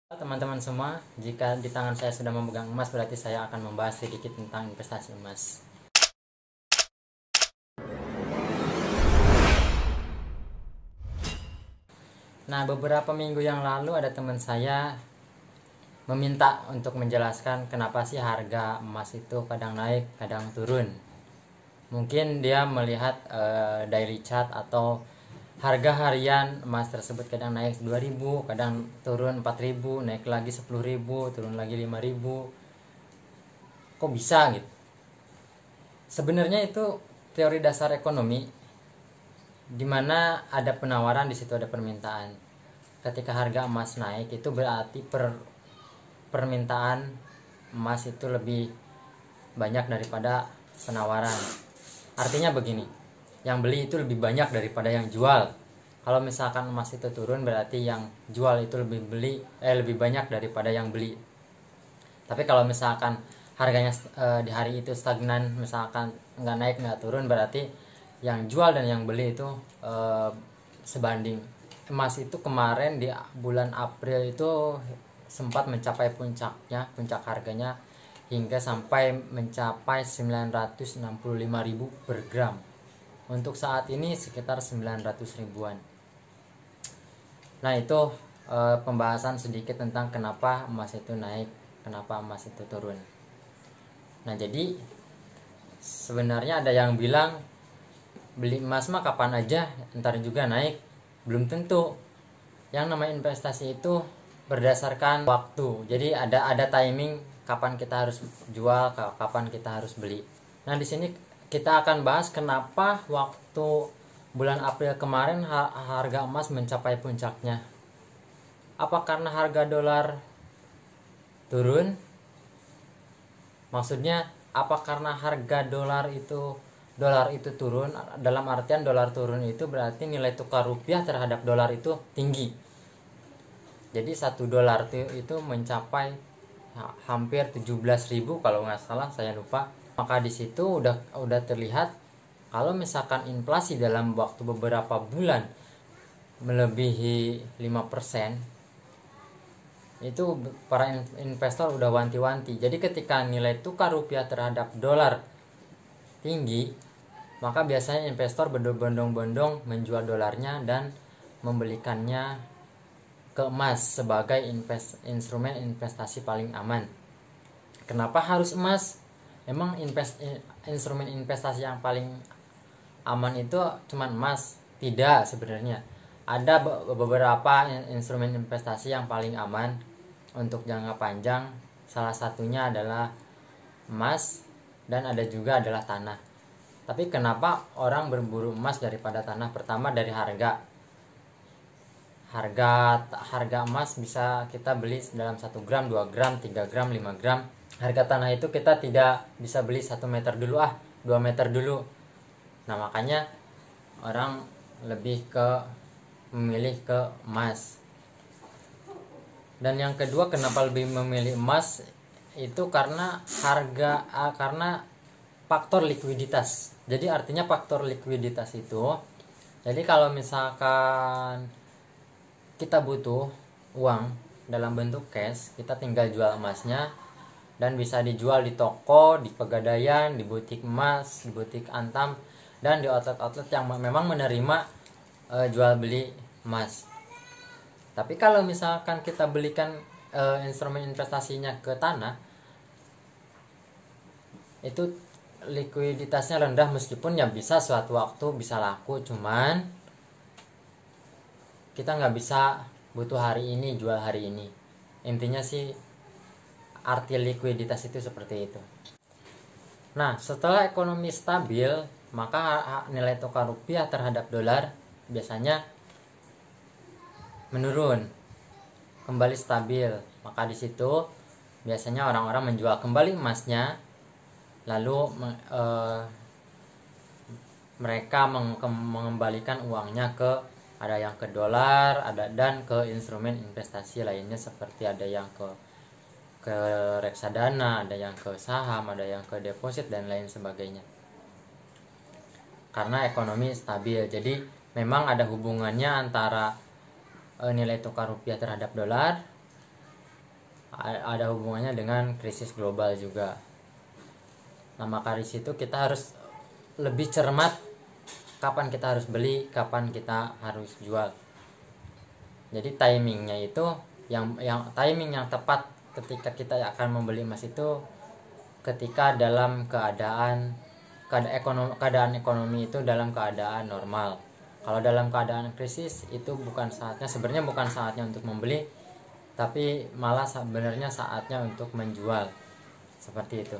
Teman-teman semua, jika di tangan saya sudah memegang emas, berarti saya akan membahas sedikit tentang investasi emas. Nah, beberapa minggu yang lalu ada teman saya meminta untuk menjelaskan kenapa sih harga emas itu kadang naik, kadang turun. Mungkin dia melihat daily chart atau harga harian emas tersebut kadang naik 2.000, kadang turun 4.000, naik lagi 10.000, turun lagi 5.000. Kok bisa gitu? Sebenarnya itu teori dasar ekonomi, di mana ada penawaran, di situ ada permintaan. Ketika harga emas naik, itu berarti permintaan emas itu lebih banyak daripada penawaran. Artinya begini, yang beli itu lebih banyak daripada yang jual. Kalau misalkan emas itu turun, berarti yang jual itu lebih banyak daripada yang beli. Tapi kalau misalkan harganya di hari itu stagnan, misalkan nggak naik nggak turun, berarti yang jual dan yang beli itu sebanding. Emas itu kemarin di bulan April itu sempat mencapai puncak harganya hingga sampai mencapai 965.000 per gram. Untuk saat ini sekitar 900 ribuan. Nah, itu pembahasan sedikit tentang kenapa emas itu naik, kenapa emas itu turun. Nah, jadi sebenarnya ada yang bilang beli emas mah kapan aja, ntar juga naik. Belum tentu. Yang namanya investasi itu berdasarkan waktu. Jadi ada timing kapan kita harus jual, kapan kita harus beli. Nah, di sini kita akan bahas kenapa waktu bulan April kemarin harga emas mencapai puncaknya. Apa karena harga dolar turun? Maksudnya apa karena harga dolar itu turun? Dalam artian dolar turun itu berarti nilai tukar rupiah terhadap dolar itu tinggi. Jadi 1 dolar itu mencapai hampir 17.000 kalau nggak salah, saya lupa. Maka di situ udah terlihat kalau misalkan inflasi dalam waktu beberapa bulan melebihi 5%, itu para investor udah wanti-wanti. Jadi ketika nilai tukar rupiah terhadap dolar tinggi, maka biasanya investor berbondong-bondong menjual dolarnya dan membelikannya ke emas sebagai instrumen investasi paling aman. Kenapa harus emas? Emang instrumen investasi yang paling aman itu cuma emas? Tidak, sebenarnya ada beberapa instrumen investasi yang paling aman untuk jangka panjang. Salah satunya adalah emas dan ada juga adalah tanah. Tapi kenapa orang berburu emas daripada tanah? Pertama, dari harga emas bisa kita beli dalam 1 gram, 2 gram, 3 gram, 5 gram. Harga tanah itu kita tidak bisa beli 1 meter dulu, 2 meter dulu. Nah, makanya orang lebih memilih ke emas. Dan yang kedua, kenapa lebih memilih emas itu karena karena faktor likuiditas. Jadi artinya faktor likuiditas itu, jadi kalau misalkan kita butuh uang dalam bentuk cash, kita tinggal jual emasnya dan bisa dijual di toko, di Pegadaian, di butik emas, di butik Antam, dan di outlet-outlet yang memang menerima jual beli emas. Tapi kalau misalkan kita belikan instrumen investasinya ke tanah, itu likuiditasnya rendah, meskipun ya bisa suatu waktu bisa laku, cuman kita nggak bisa butuh hari ini jual hari ini. Intinya sih arti likuiditas itu seperti itu. Nah, setelah ekonomi stabil, maka nilai tukar rupiah terhadap dolar biasanya menurun, kembali stabil. Maka di situ biasanya orang-orang menjual kembali emasnya, lalu mereka mengembalikan uangnya ada yang ke dolar, dan ke instrumen investasi lainnya, seperti ada yang ke reksadana, ada yang ke saham, ada yang ke deposit dan lain sebagainya. Karena ekonomi stabil, jadi memang ada hubungannya antara nilai tukar rupiah terhadap dolar ada hubungannya dengan krisis global juga. Nah, maka di situ kita harus lebih cermat kapan kita harus beli, kapan kita harus jual. Jadi timingnya itu yang timing yang tepat ketika kita akan membeli emas itu ketika dalam keadaan ekonomi itu dalam keadaan normal. Kalau dalam keadaan krisis itu sebenarnya bukan saatnya untuk membeli, tapi malah sebenarnya saatnya untuk menjual. Seperti itu.